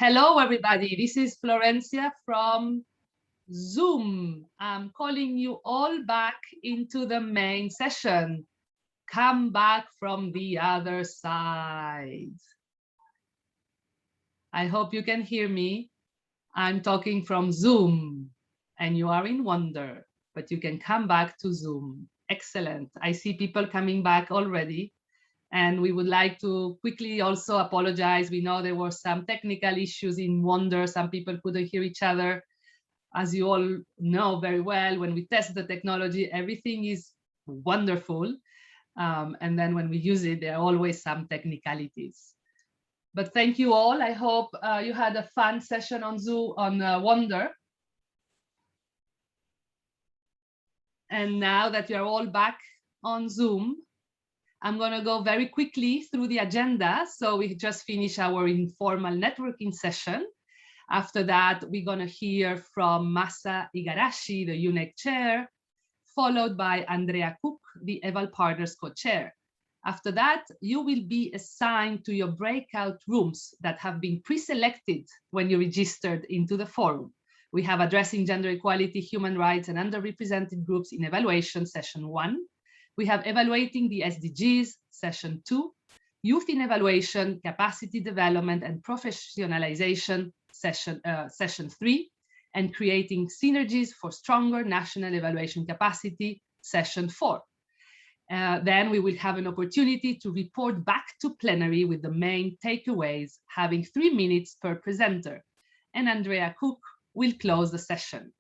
Hello, everybody. This is Florencia from Zoom. I'm calling you all back into the main session. Come back from the other side. I hope you can hear me. I'm talking from Zoom and you are in Wonder, but you can come back to Zoom. Excellent. I see people coming back already. And we would like to quickly also apologize. We know there were some technical issues in Wonder. Some people couldn't hear each other. As you all know very well, when we test the technology, everything is wonderful. And then when we use it, there are always some technicalities. But thank you all. I hope you had a fun session on Zoom, on Wonder. And now that you're all back on Zoom, I'm going to go very quickly through the agenda. So we just finished our informal networking session. After that, we're going to hear from Masa Igarashi, the UNEG chair, followed by Andrea Cook, the EvalPartners co-chair. After that, you will be assigned to your breakout rooms that have been pre-selected when you registered into the forum. We have Addressing Gender Equality, Human Rights, and Underrepresented Groups in Evaluation, session 1. We have Evaluating the SDGs, session 2, Youth in Evaluation, Capacity Development and Professionalization, session 3, and Creating Synergies for Stronger National Evaluation Capacity, session 4. Then we will have an opportunity to report back to plenary with the main takeaways, having 3 minutes per presenter. And Andrea Cook will close the session.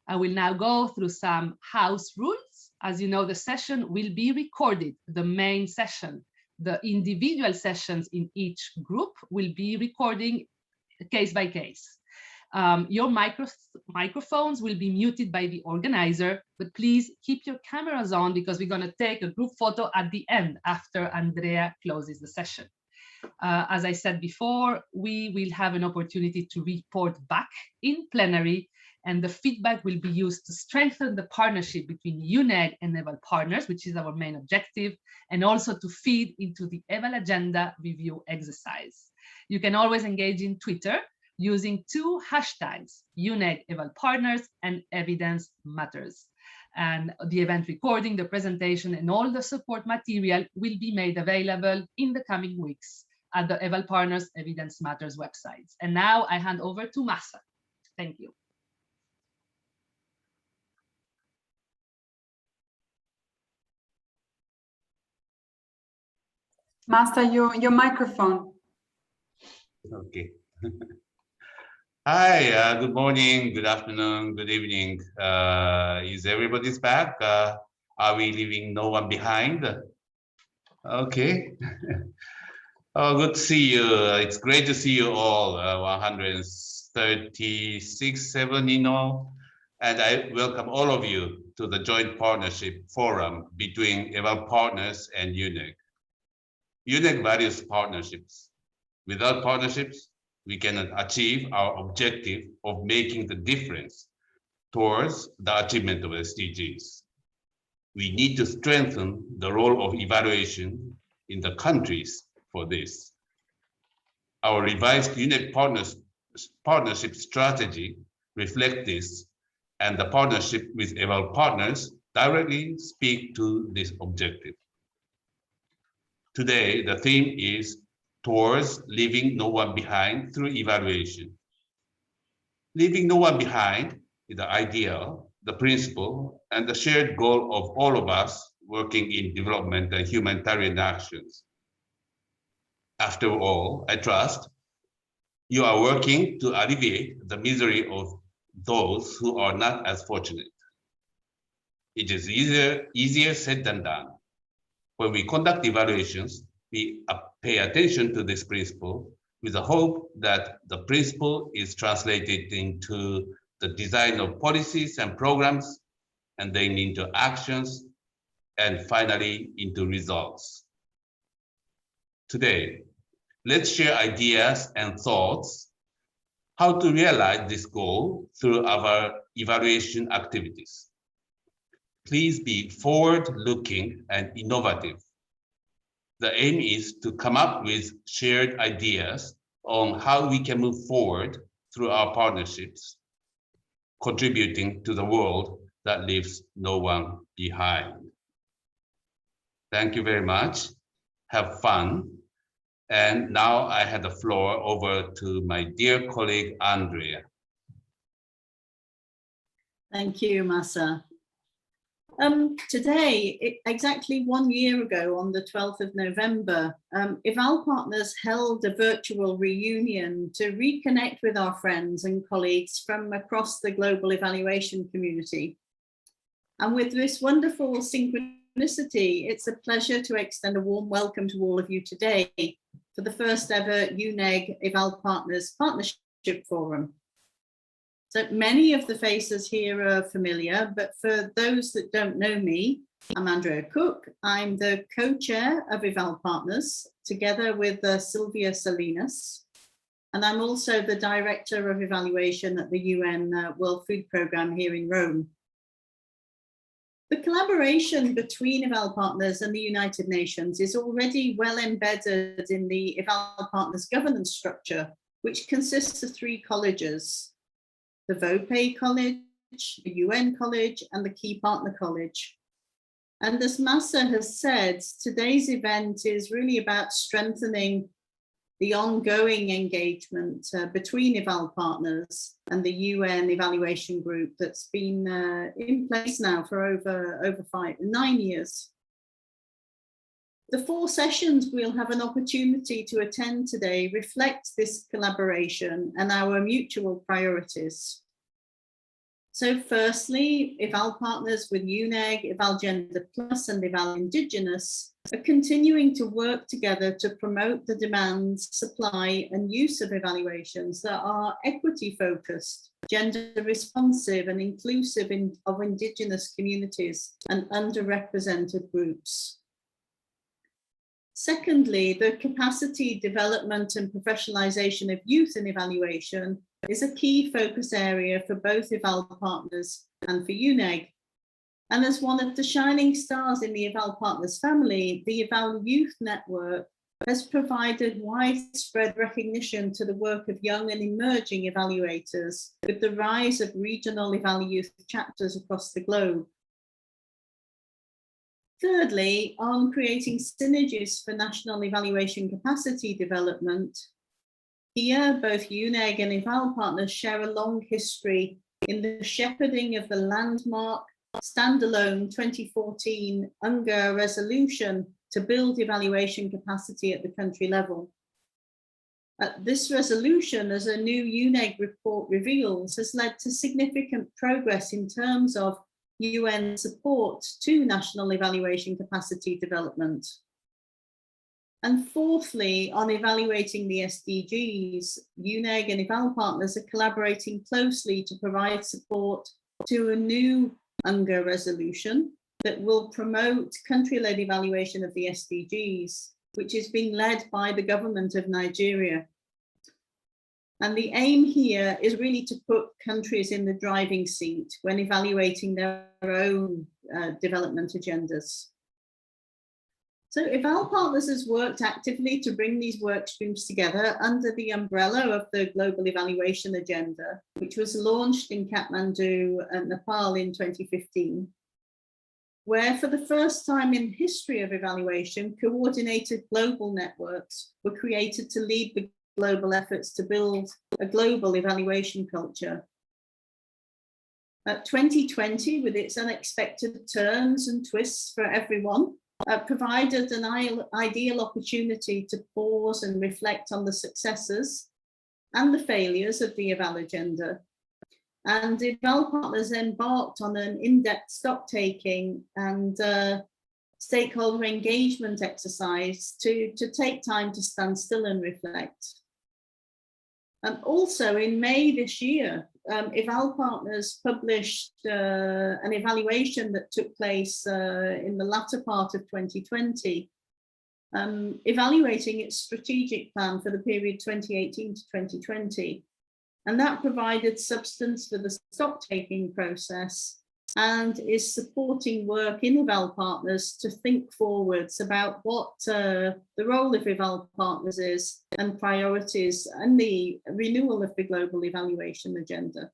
I will now go through some house rules. As you know, the session will be recorded, the main session. The individual sessions in each group will be recording case by case. Your microphones will be muted by the organizer, but please keep your cameras on because we're going to take a group photo at the end after Andrea closes the session. As I said before, we will have an opportunity to report back in plenary, and the feedback will be used to strengthen the partnership between UNEG and EvalPartners, which is our main objective, and also to feed into the Eval Agenda review exercise. You can always engage in Twitter using 2 hashtags, UNEG EvalPartners and Evidence Matters. And the event recording, the presentation, and all the support material will be made available in the coming weeks at the EvalPartners Evidence Matters websites. And now I hand over to Masa. Thank you. Master, your microphone. Okay. Hi, good morning, good afternoon, good evening. Is everybody's back? Are we leaving no one behind? Okay. Oh, good to see you. It's great to see you all, 136, 7 in all. And I welcome all of you to the Joint Partnership Forum between EvalPartners and UNEG. UNEG values partnerships. Without partnerships, we cannot achieve our objective of making the difference towards the achievement of SDGs. We need to strengthen the role of evaluation in the countries for this. Our revised UNEG partnership strategy reflects this, and the partnership with EvalPartners directly speak to this objective. Today, the theme is Towards Leaving No One Behind Through Evaluation. Leaving no one behind is the ideal, the principle, and the shared goal of all of us working in development and humanitarian actions. After all, I trust you are working to alleviate the misery of those who are not as fortunate. It is easier said than done. When we conduct evaluations, we pay attention to this principle with the hope that the principle is translated into the design of policies and programs, and then into actions, and finally into results. Today, let's share ideas and thoughts how to realize this goal through our evaluation activities. Please be forward-looking and innovative. The aim is to come up with shared ideas on how we can move forward through our partnerships, contributing to the world that leaves no one behind. Thank you very much. Have fun. And now I hand the floor over to my dear colleague, Andrea. Thank you, Masa. Today, exactly 1 year ago, on the 12th of November, EvalPartners held a virtual reunion to reconnect with our friends and colleagues from across the global evaluation community. And with this wonderful synchronicity, it's a pleasure to extend a warm welcome to all of you today for the first ever UNEG EvalPartners Partnership Forum. So many of the faces here are familiar, but for those that don't know me, I'm Andrea Cook. I'm the co-chair of EvalPartners, together with Sylvia Salinas. And I'm also the director of evaluation at the UN World Food Programme here in Rome. The collaboration between EvalPartners and the United Nations is already well embedded in the EvalPartners governance structure, which consists of 3 colleges: the VOPE College, the UN College, and the Key Partner College. And as Masa has said, today's event is really about strengthening the ongoing engagement between EvalPartners and the UN evaluation group that's been in place now for over 9 years. The 4 sessions we'll have an opportunity to attend today reflect this collaboration and our mutual priorities. So firstly, EvalPartners with UNEG, EvalGender Plus and EvalIndigenous are continuing to work together to promote the demand, supply and use of evaluations that are equity focused, gender responsive and inclusive of Indigenous communities and underrepresented groups. Secondly, the capacity development and professionalization of youth in evaluation is a key focus area for both EvalPartners and for UNEG. And as one of the shining stars in the EvalPartners family, the Eval Youth Network has provided widespread recognition to the work of young and emerging evaluators with the rise of regional Eval Youth chapters across the globe. Thirdly, on creating synergies for national evaluation capacity development, here both UNEG and EvalPartners share a long history in the shepherding of the landmark standalone 2014 UNGA resolution to build evaluation capacity at the country level. This resolution, as a new UNEG report reveals, has led to significant progress in terms of UN support to national evaluation capacity development. And fourthly, on evaluating the SDGs, UNEG and EvalPartners are collaborating closely to provide support to a new UNGA resolution that will promote country-led evaluation of the SDGs, which is being led by the government of Nigeria. And the aim here is really to put countries in the driving seat when evaluating their own development agendas. So EvalPartners has worked actively to bring these work streams together under the umbrella of the Global Evaluation Agenda, which was launched in Kathmandu, Nepal in 2015, where for the first time in history of evaluation, coordinated global networks were created to lead the global efforts to build a global evaluation culture. 2020, with its unexpected turns and twists for everyone, provided an ideal opportunity to pause and reflect on the successes and the failures of the Eval agenda. And EvalPartners embarked on an in-depth stock-taking and stakeholder engagement exercise to take time to stand still and reflect. And also in May this year, EvalPartners published an evaluation that took place in the latter part of 2020, evaluating its strategic plan for the period 2018 to 2020. And that provided substance for the stock-taking process and is supporting work in EvalPartners to think forwards about what the role of EvalPartners is and priorities and the renewal of the global evaluation agenda.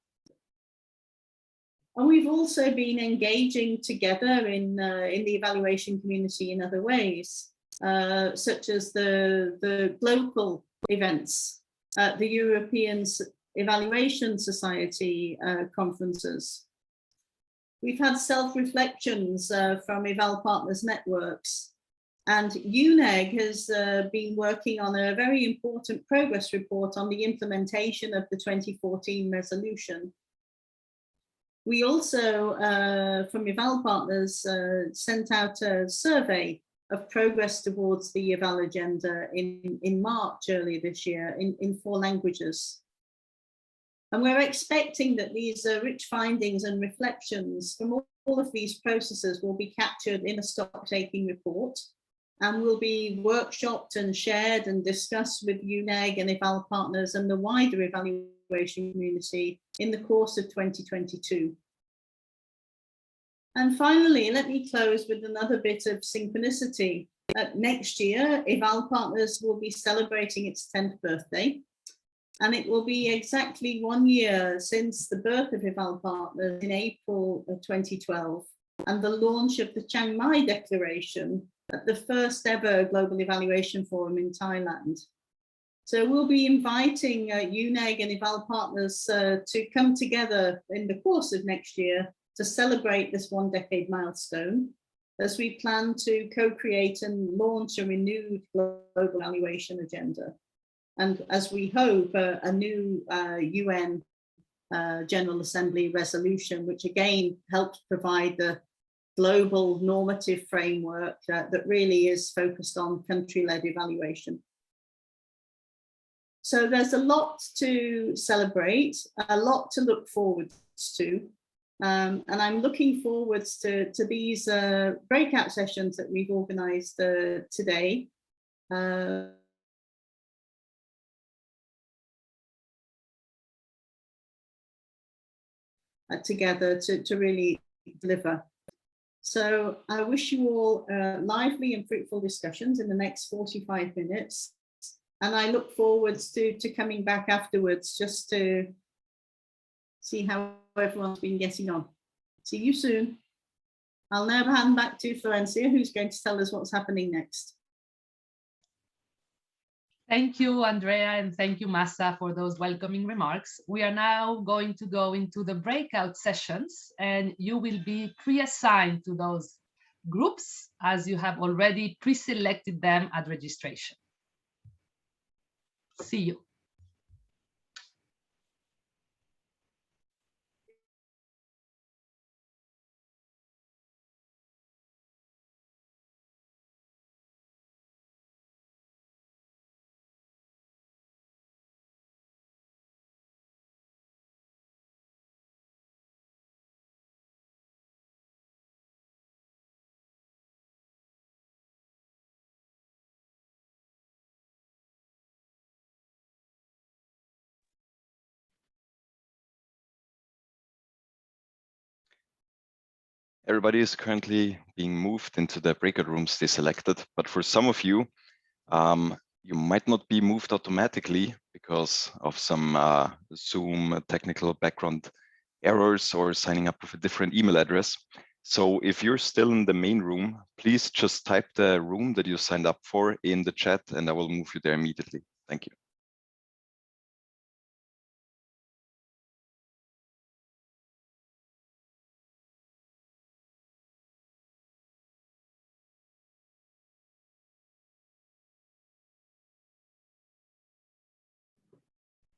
And we've also been engaging together in the evaluation community in other ways, such as the local events, the European Evaluation Society conferences. We've had self-reflections from EvalPartners networks, and UNEG has been working on a very important progress report on the implementation of the 2014 resolution. We also, from EvalPartners, sent out a survey of progress towards the Eval agenda in March earlier this year in 4 languages. And we're expecting that these rich findings and reflections from all of these processes will be captured in a stock-taking report and will be workshopped and shared and discussed with UNEG and EvalPartners and the wider evaluation community in the course of 2022. And finally, let me close with another bit of synchronicity. Next year, EvalPartners will be celebrating its 10th birthday. And it will be exactly 1 year since the birth of EvalPartners in April of 2012 and the launch of the Chiang Mai Declaration at the first ever Global Evaluation Forum in Thailand. So we'll be inviting UNEG and EvalPartners to come together in the course of next year to celebrate this 1 decade milestone as we plan to co-create and launch a renewed global evaluation agenda. And as we hope, a new UN General Assembly resolution, which again helps provide the global normative framework that really is focused on country-led evaluation. So there's a lot to celebrate, a lot to look forward to. And I'm looking forward to these breakout sessions that we've organized today. Together to really deliver. So I wish you all lively and fruitful discussions in the next 45 minutes. And I look forward to coming back afterwards just to see how everyone's been getting on. See you soon. I'll now hand back to Florencia, who's going to tell us what's happening next. Thank you, Andrea, and thank you, Massa, for those welcoming remarks. We are now going to go into the breakout sessions, and you will be pre-assigned to those groups as you have already pre-selected them at registration. See you. Everybody is currently being moved into the breakout rooms they selected, but for some of you, you might not be moved automatically because of some Zoom technical background errors or signing up with a different email address. So if you're still in the main room, please just type the room that you signed up for in the chat and I will move you there immediately. Thank you.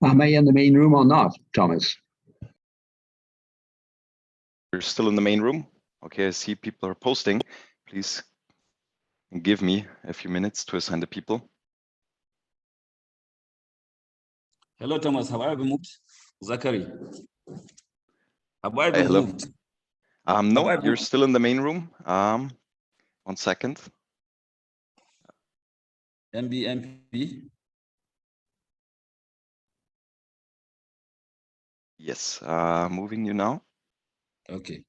Am I in the main room or not, Thomas? You're still in the main room? Okay, I see people are posting. Please give me a few minutes to assign the people. Hello, Thomas. Have I been moved? Zachary. Have I been Hello. moved? No, you're still in the main room. 1 second. MBMP. Yes, moving you now. Okay.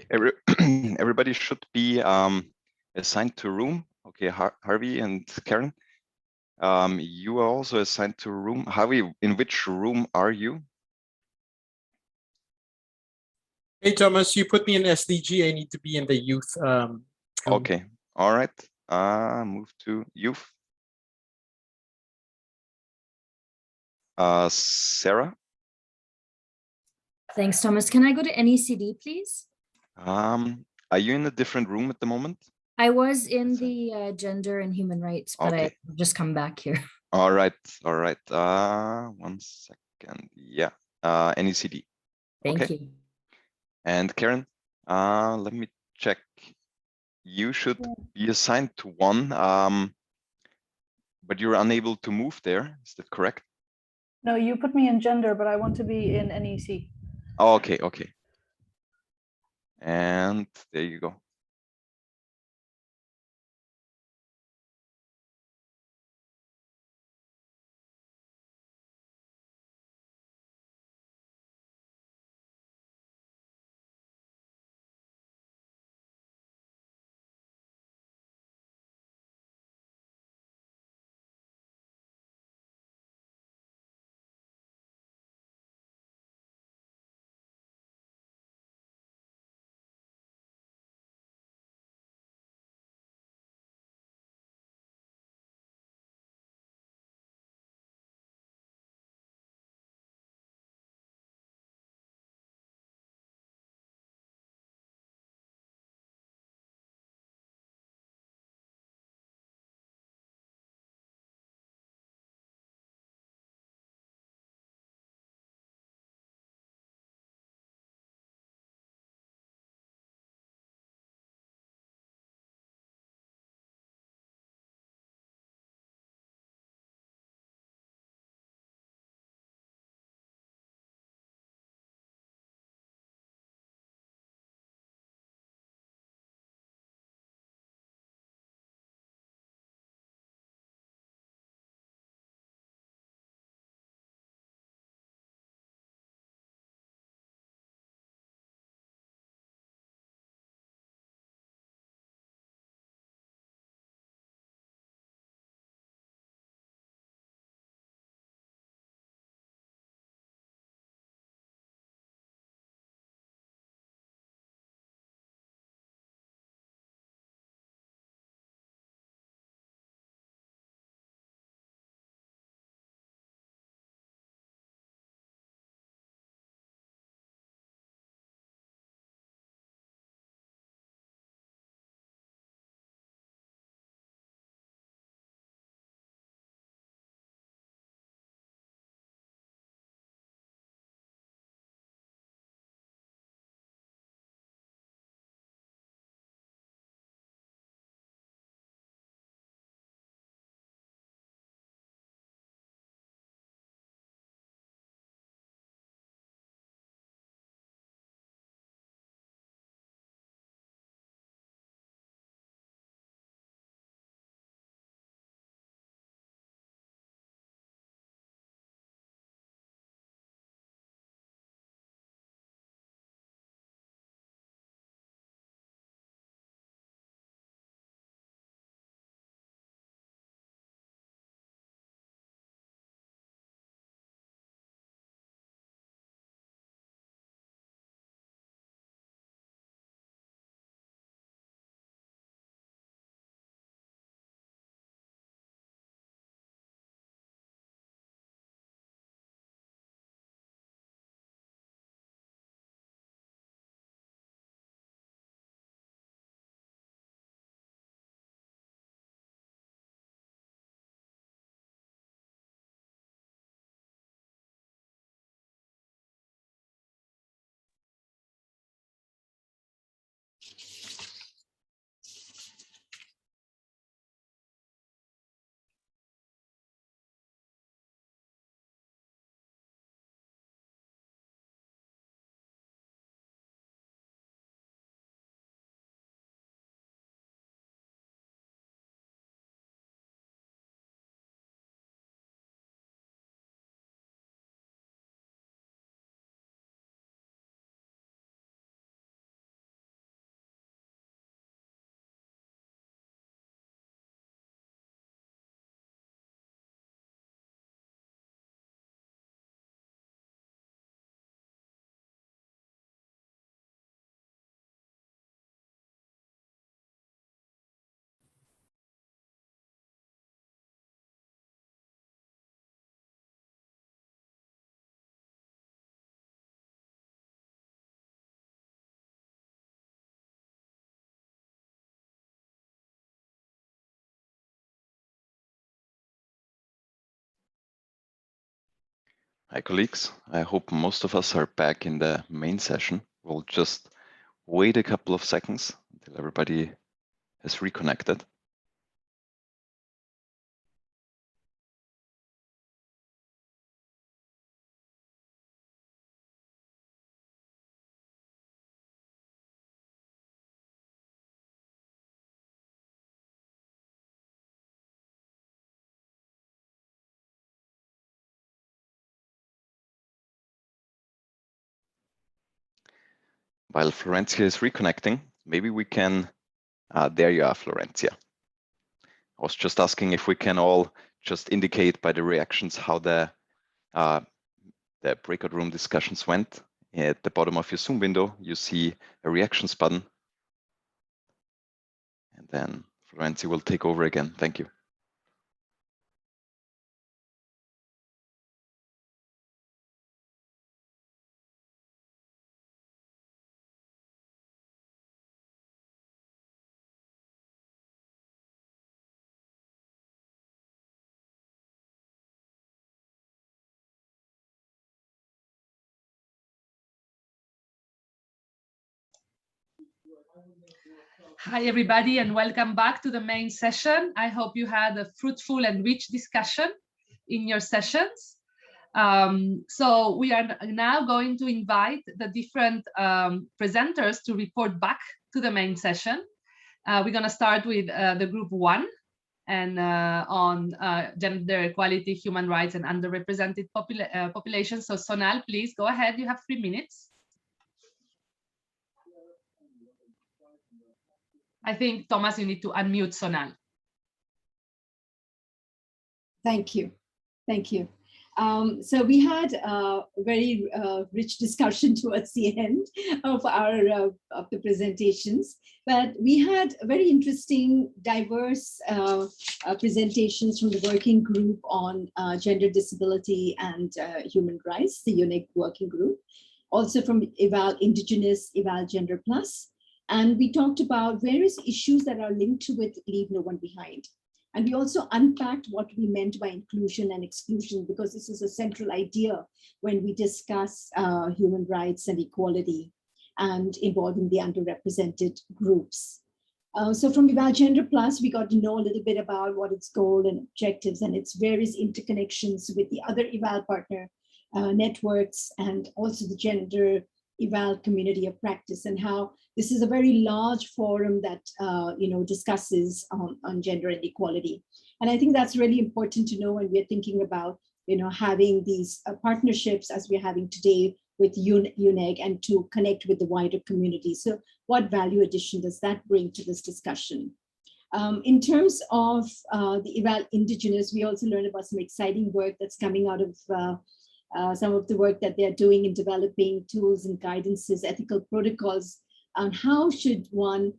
Everybody should be assigned to a room. Okay, Harvey and Karen, you are also assigned to a room. Harvey, in which room are you? Hey, Thomas, you put me in SDG. I need to be in the youth. Room. Okay, all right. Move to youth. Sarah? Thanks, Thomas. Can I go to NECD, please? Are you in a different room at the moment? I was in the gender and human rights, but Okay. I've just come back here. All right. 1 second. Yeah. NECD. Thank Okay. you. And Karen, let me check. You should be assigned to one, but you're unable to move there. Is that correct? No, you put me in gender, but I want to be in NEC. Oh, okay. And there you go. Hi, colleagues. I hope most of us are back in the main session. We'll just wait a couple of seconds until everybody has reconnected. While Florencia is reconnecting, maybe we can, there you are, Florencia. I was just asking if we can all just indicate by the reactions how the breakout room discussions went. At the bottom of your Zoom window, you see a reactions button. And then Florencia will take over again. Thank you. Hi, everybody, and welcome back to the main session. I hope you had a fruitful and rich discussion in your sessions. So we are now going to invite the different presenters to report back to the main session. We're going to start with the group 1 and on gender equality, human rights, and underrepresented populations. So Sonal, please go ahead. You have 3 minutes. I think, Thomas, you need to unmute Sonal. Thank you. Thank you. So we had a very rich discussion towards the end of our of the presentations, but we had very interesting, diverse presentations from the working group on gender disability and human rights, the UNEG working group, also from Eval Indigenous, Eval Gender Plus. And we talked about various issues that are linked with Leave No One Behind. And we also unpacked what we meant by inclusion and exclusion, because this is a central idea when we discuss human rights and equality and involving the underrepresented groups. So from Eval Gender Plus, we got to know a little bit about what its goal and objectives and its various interconnections with the other Eval partner networks, and also the gender Eval community of practice, and how this is a very large forum that discusses on gender and equality. And I think that's really important to know when we're thinking about having these partnerships as we're having today with UNEG, and to connect with the wider community. So what value addition does that bring to this discussion? In terms of the Eval Indigenous, we also learned about some exciting work that's coming out of some of the work that they're doing in developing tools and guidances, ethical protocols on how should one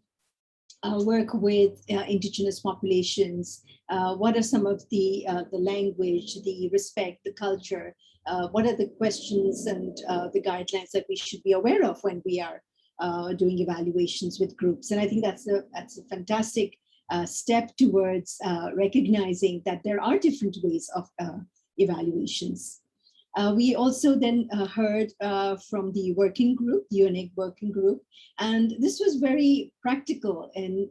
work with Indigenous populations. What are some of the language, the respect, the culture? What are the questions and the guidelines that we should be aware of when we are doing evaluations with groups? And I think that's a fantastic step towards recognizing that there are different ways of evaluations. We also then heard from the working group, the UNEG working group, and this was very practical in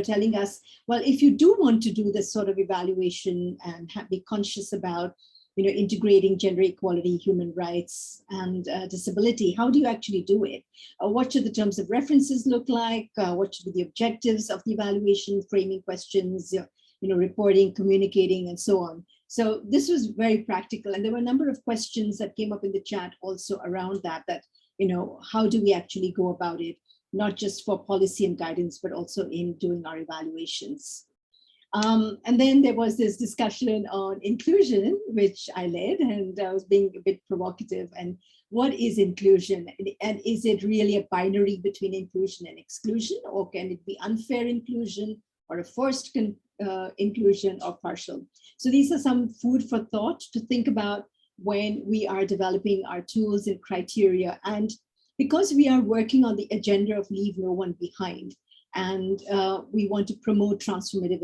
telling us, well, if you do want to do this sort of evaluation and be conscious about integrating gender equality, human rights, and disability, how do you actually do it? What should the terms of references look like? What should be the objectives of the evaluation, framing questions, reporting, communicating, and so on. So this was very practical. And there were a number of questions that came up in the chat also around that, how do we actually go about it, not just for policy and guidance, but also in doing our evaluations. And then there was this discussion on inclusion, which I led, and I was being a bit provocative. And what is inclusion? And is it really a binary between inclusion and exclusion, or can it be unfair inclusion or a forced inclusion or partial? So these are some food for thought to think about when we are developing our tools and criteria. And because we are working on the agenda of Leave No One Behind, and we want to promote a transformative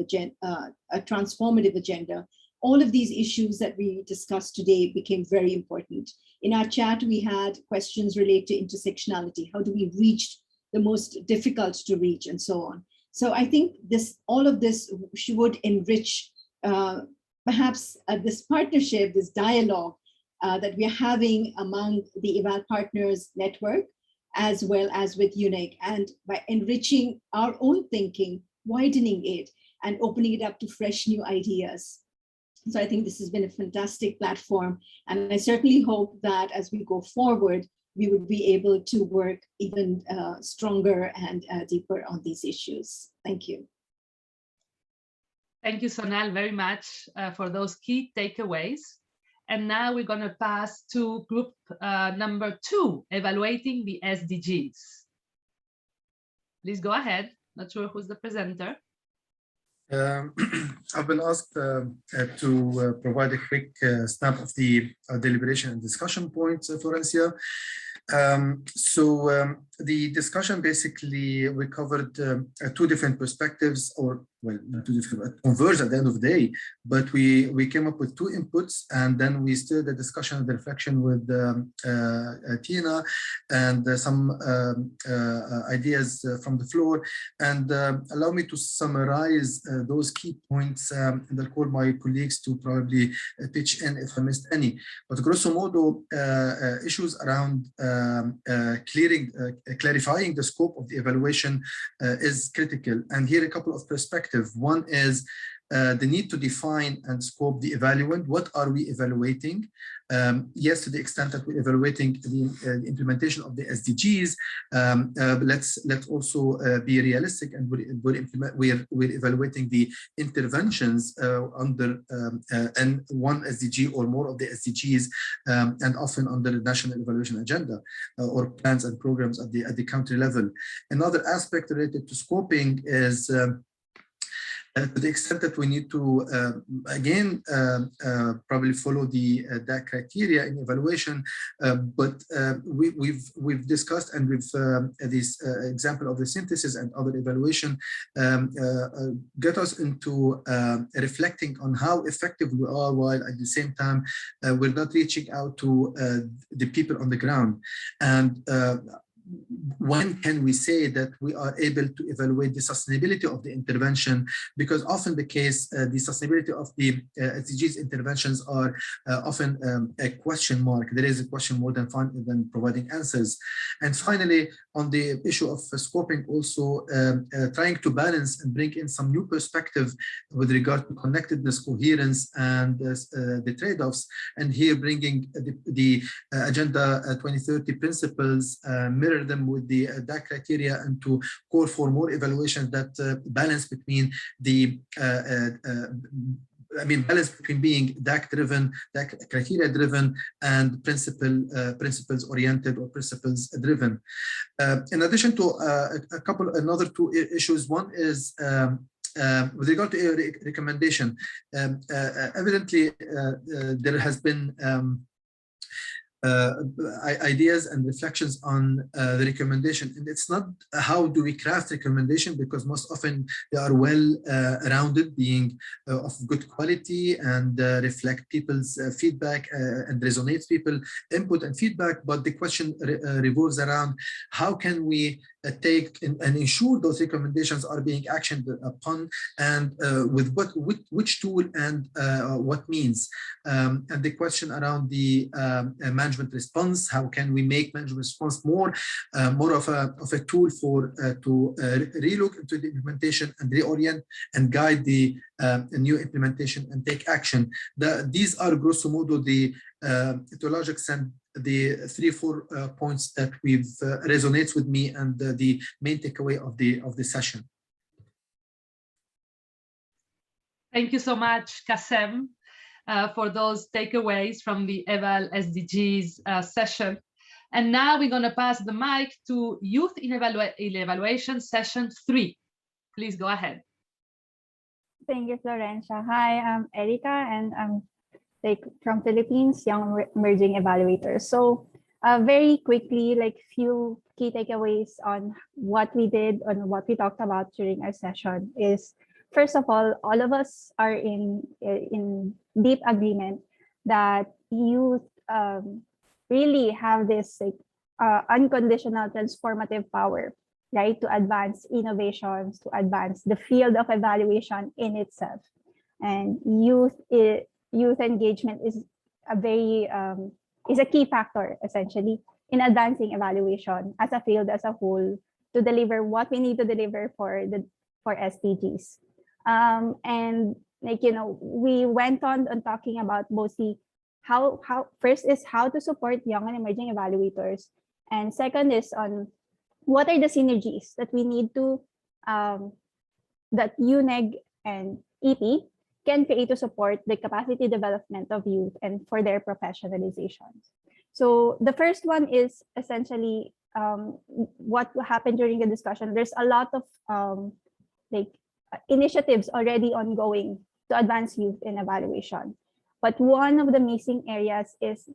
agenda, all of these issues that we discussed today became very important. In our chat, we had questions related to intersectionality. How do we reach the most difficult to reach and so on? So I think all of this would enrich perhaps this partnership, this dialogue that we are having among the EvalPartners network, as well as with UNEG, and by enriching our own thinking, widening it, and opening it up to fresh new ideas. So I think this has been a fantastic platform, and I certainly hope that as we go forward, we would be able to work even stronger and deeper on these issues. Thank you. Thank you, Sonal, very much for those key takeaways. And now we're going to pass to group number 2, evaluating the SDGs. Please go ahead. Not sure who's the presenter. I've been asked to provide a quick snap of the deliberation and discussion points, Florencia. The discussion basically, we covered 2 different perspectives, or well, not 2 different, converged at the end of the day, but we came up with 2 inputs, and then we started the discussion and the reflection with Tina and some ideas from the floor. And allow me to summarize those key points, and I'll call my colleagues to probably pitch in if I missed any. But grosso modo, issues around clarifying the scope of the evaluation is critical. And here a couple of perspectives. One is the need to define and scope the evaluant. What are we evaluating? Yes, to the extent that we're evaluating the implementation of the SDGs, let's also be realistic, and we're evaluating the interventions under one SDG or more of the SDGs, and often under the national evaluation agenda or plans and programs at the country level. Another aspect related to scoping is to the extent that we need to, again, probably follow that criteria in evaluation, but we've discussed, and we've this example of the synthesis and other evaluation get us into reflecting on how effective we are, while at the same time we're not reaching out to the people on the ground. And when can we say that we are able to evaluate the sustainability of the intervention? Because often the case, the sustainability of the SDGs interventions are often a question mark. There is a question more than providing answers. And finally, on the issue of scoping, also trying to balance and bring in some new perspective with regard to connectedness, coherence, and the trade-offs. And here bringing the Agenda 2030 principles, mirror them with the DAC criteria, and to call for more evaluations that balance between the balance between being DAC-driven, DAC criteria-driven, and principles-oriented or principles-driven. In addition to another 2 issues, one is with regard to a recommendation. Evidently, there has been ideas and reflections on the recommendation, and it's not how do we craft recommendation, because most often they are well rounded, being of good quality, and reflect people's feedback and resonates people input and feedback. But the question revolves around how can we take and ensure those recommendations are being actioned upon, and with which tool and what means. And the question around the management response, how can we make management response more of a tool for to relook into the implementation and reorient and guide the new implementation and take action. These are grosso modo the to a large extent the 3-4 points that resonates with me, and the main takeaway of the session. Thank you so much, Kasem, for those takeaways from the Eval SDGs session. And now we're going to pass the mic to Youth in Evaluation Session 3. Please go ahead. Thank you, Florencia. Hi, I'm Erica, and I'm from Philippines, Young Emerging Evaluators. So very quickly, few key takeaways on what we did, on what we talked about during our session is first of all of us are in deep agreement that youth really have this like, unconditional transformative power, right, to advance innovations, to advance the field of evaluation in itself. And youth engagement is a very is a key factor essentially in advancing evaluation as a field as a whole to deliver what we need to deliver for SDGs. And like, you know, we went on talking about mostly how first is how to support young and emerging evaluators, and second is on what are the synergies that we need to that UNEG and EP can create to support the capacity development of youth and for their professionalization. So the first one is essentially what happened during the discussion. There's a lot of like initiatives already ongoing to advance youth in evaluation. But one of the missing areas is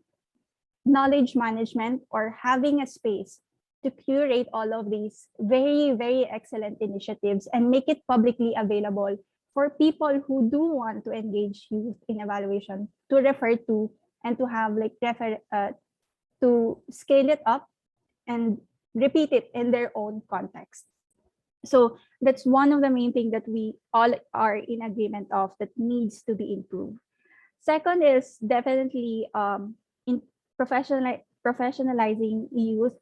knowledge management, or having a space to curate all of these very, very excellent initiatives and make it publicly available for people who do want to engage youth in evaluation to refer to and to have like to scale it up and repeat it in their own context. So that's one of the main things that we all are in agreement of that needs to be improved. Second is definitely in professionalizing youth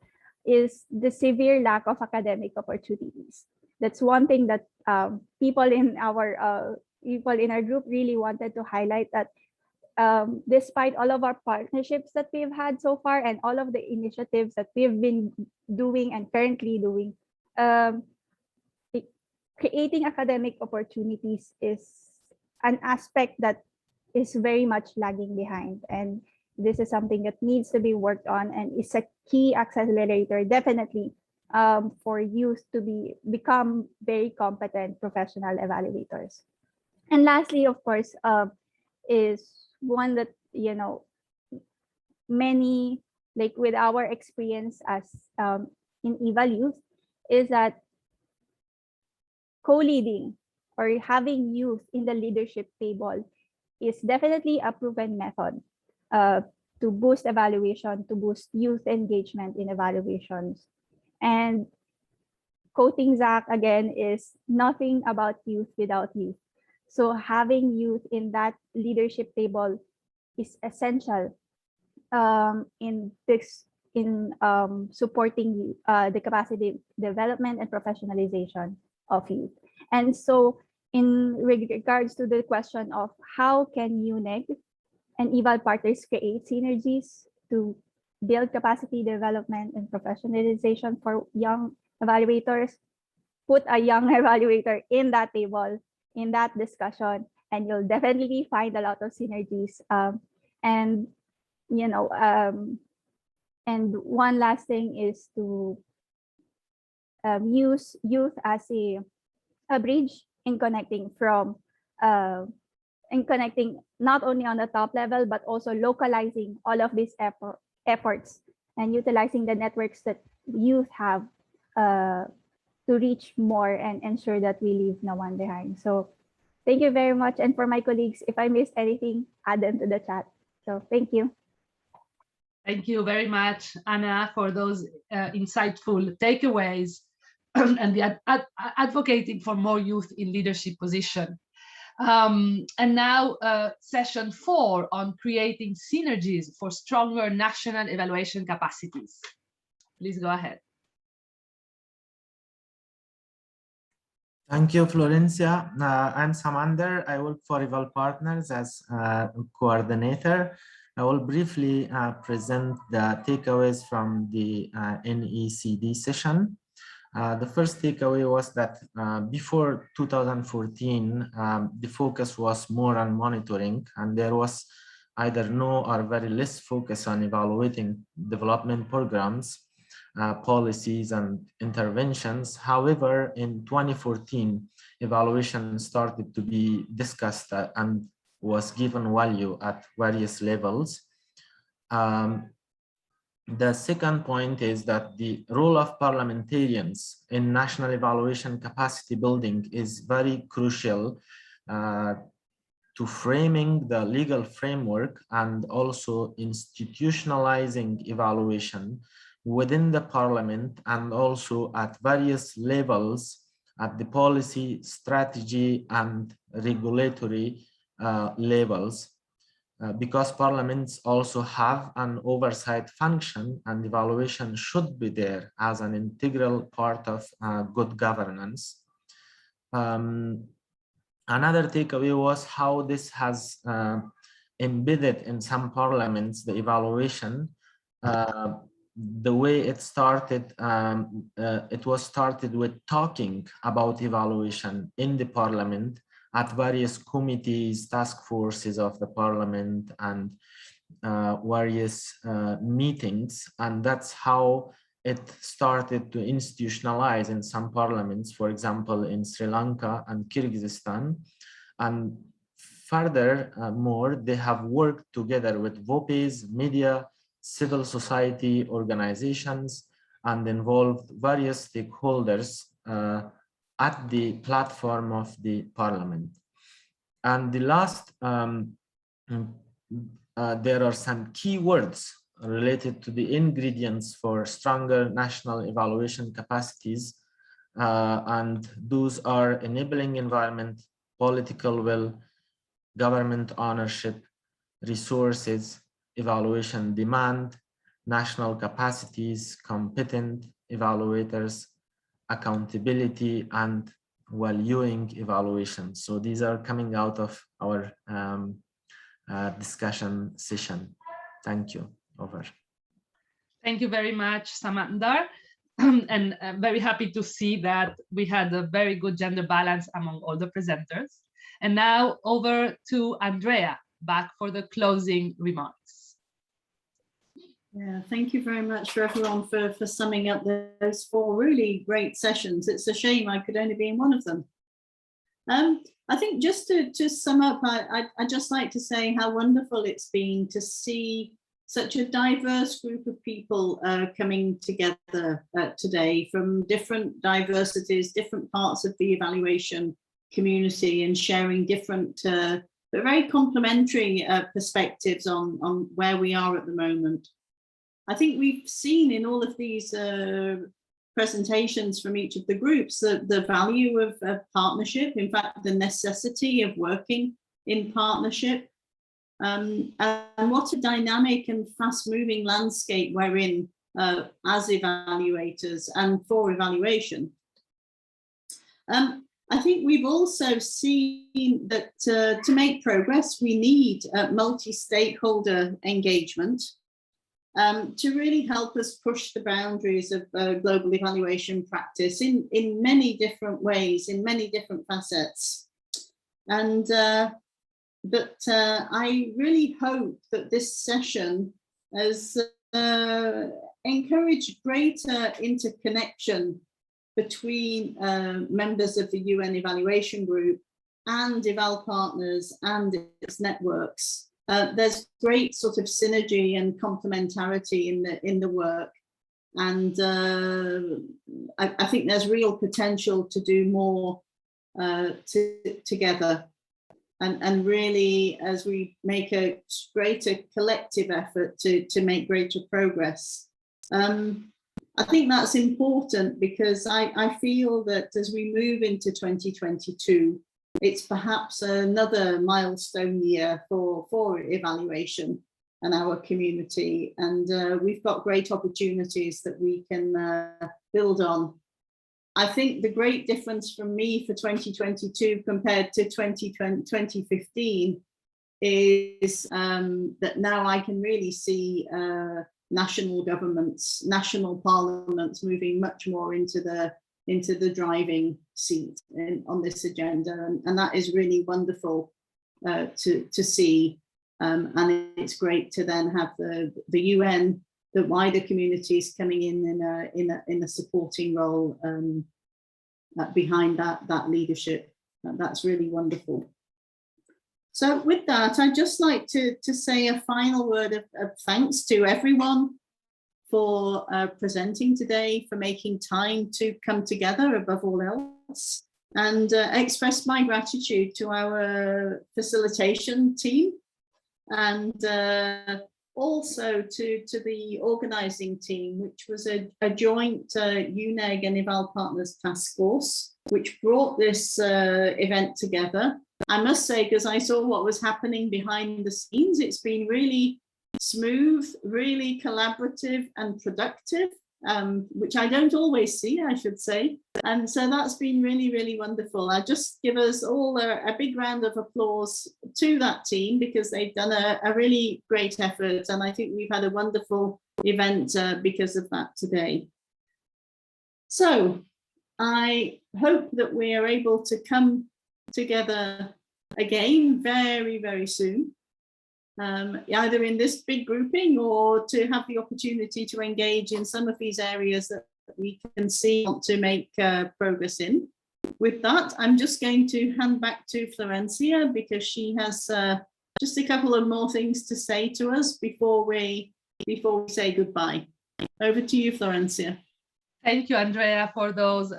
is the severe lack of academic opportunities. That's one thing that people in our group really wanted to highlight, that despite all of our partnerships that we've had so far and all of the initiatives that we've been doing and currently doing, creating academic opportunities is an aspect that is very much lagging behind. And this is something that needs to be worked on and is a key accelerator, definitely, for youth to become very competent professional evaluators. And lastly, of course, is one that, you know, many, like with our experience as in Eval Youth, is that co-leading or having youth in the leadership table is definitely a proven method to boost evaluation, to boost youth engagement in evaluations. And quoting Zach again, is nothing about youth without youth. So having youth in that leadership table is essential in supporting the capacity development and professionalization of youth. And so in regards to the question of how can UNEG and EvalPartners create synergies to build capacity development and professionalization for young evaluators, put a young evaluator in that table, in that discussion, and you'll definitely find a lot of synergies. And you know, and one last thing is to use youth as a bridge in connecting from not only on the top level, but also localizing all of these efforts and utilizing the networks that youth have to reach more and ensure that we leave no one behind. So thank you very much. And for my colleagues, if I missed anything, add them to the chat. So thank you. Thank you very much, Anna, for those insightful takeaways and the advocating for more youth in leadership position. And now session 4 on creating synergies for stronger national evaluation capacities. Please go ahead. Thank you, Florencia. I'm Samander. I work for EvalPartners as coordinator. I will briefly present the takeaways from the NECD session. The first takeaway was that before 2014, the focus was more on monitoring, and there was either no or very less focus on evaluating development programs, policies, and interventions. However, in 2014, evaluation started to be discussed and was given value at various levels. The second point is that the role of parliamentarians in national evaluation capacity building is very crucial to framing the legal framework and also institutionalizing evaluation within the parliament and also at various levels at the policy, strategy, and regulatory levels. Because parliaments also have an oversight function and evaluation should be there as an integral part of good governance. Another takeaway was how this has embedded in some parliaments, the evaluation, the way it started, it was started with talking about evaluation in the parliament at various committees, task forces of the parliament, and various meetings. And that's how it started to institutionalize in some parliaments, for example, in Sri Lanka and Kyrgyzstan. And furthermore, they have worked together with VOPs, media, civil society organizations, and involved various stakeholders at the platform of the parliament. And the last, there are some key words related to the ingredients for stronger national evaluation capacities, and those are enabling environment, political will, government ownership, resources, evaluation demand, national capacities, competent evaluators, accountability, and valuing evaluation. So these are coming out of our discussion session. Thank you. Over. Thank you very much, Samandar. And I'm very happy to see that we had a very good gender balance among all the presenters. And now over to Andrea, back for the closing remarks. Yeah, thank you very much for everyone for summing up those 4 really great sessions. It's a shame I could only be in one of them. I think just to sum up, I'd just like to say how wonderful it's been to see such a diverse group of people coming together today from different diversities, different parts of the evaluation community, and sharing different but very complementary perspectives on where we are at the moment. I think we've seen in all of these presentations from each of the groups the value of partnership, in fact, the necessity of working in partnership, and what a dynamic and fast-moving landscape we're in as evaluators and for evaluation. I think we've also seen that to make progress, we need multi-stakeholder engagement to really help us push the boundaries of global evaluation practice in many different ways, in many different facets. And but I really hope that this session has encouraged greater interconnection between members of the UN Evaluation Group and EvalPartners and its networks. There's great sort of synergy and complementarity in the work, and I think there's real potential to do more together, and really, as we make a greater collective effort to make greater progress. I think that's important because I feel that as we move into 2022, it's perhaps another milestone year for evaluation and our community. And we've got great opportunities that we can build on. I think the great difference for me for 2022 compared to 2015 is that now I can really see national governments, national parliaments moving much more into the driving seat on this agenda, and that is really wonderful to see. And it's great to then have the UN, the wider communities coming in a supporting role behind that leadership. That's really wonderful. So with that, I'd just like to say a final word of thanks to everyone for presenting today, for making time to come together above all else, and express my gratitude to our facilitation team, and also to the organizing team, which was a joint UNEG and EvalPartners task force, which brought this event together. I must say, because I saw what was happening behind the scenes, it's been really smooth, really collaborative and productive, which I don't always see, I should say. And so that's been really, really wonderful. I just give us all a big round of applause to that team, because they've done a really great effort. And I think we've had a wonderful event because of that today. So I hope that we are able to come together again very, very soon, either in this big grouping or to have the opportunity to engage in some of these areas that we can see want to make progress in. With that, I'm just going to hand back to Florencia, because she has just a couple of more things to say to us before we say goodbye. Over to you, Florencia. Thank you, Andrea, for those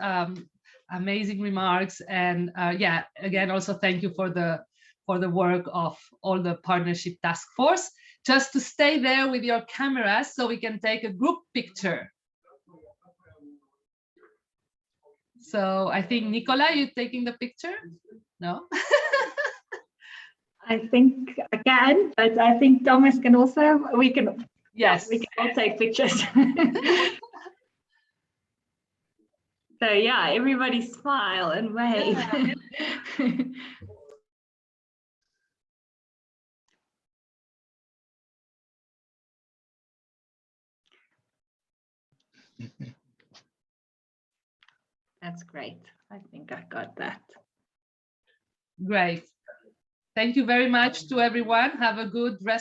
amazing remarks, and yeah, again, also thank you for the work of all the partnership task force. Just to stay there with your cameras so we can take a group picture. So I think, Nicola, you taking the picture? No? I think I can, but I think Thomas can also. We can. Yes, we can all take pictures. So yeah, everybody smile and wave. Yeah. That's great. I think I got that. Great. Thank you very much to everyone. Have a good rest.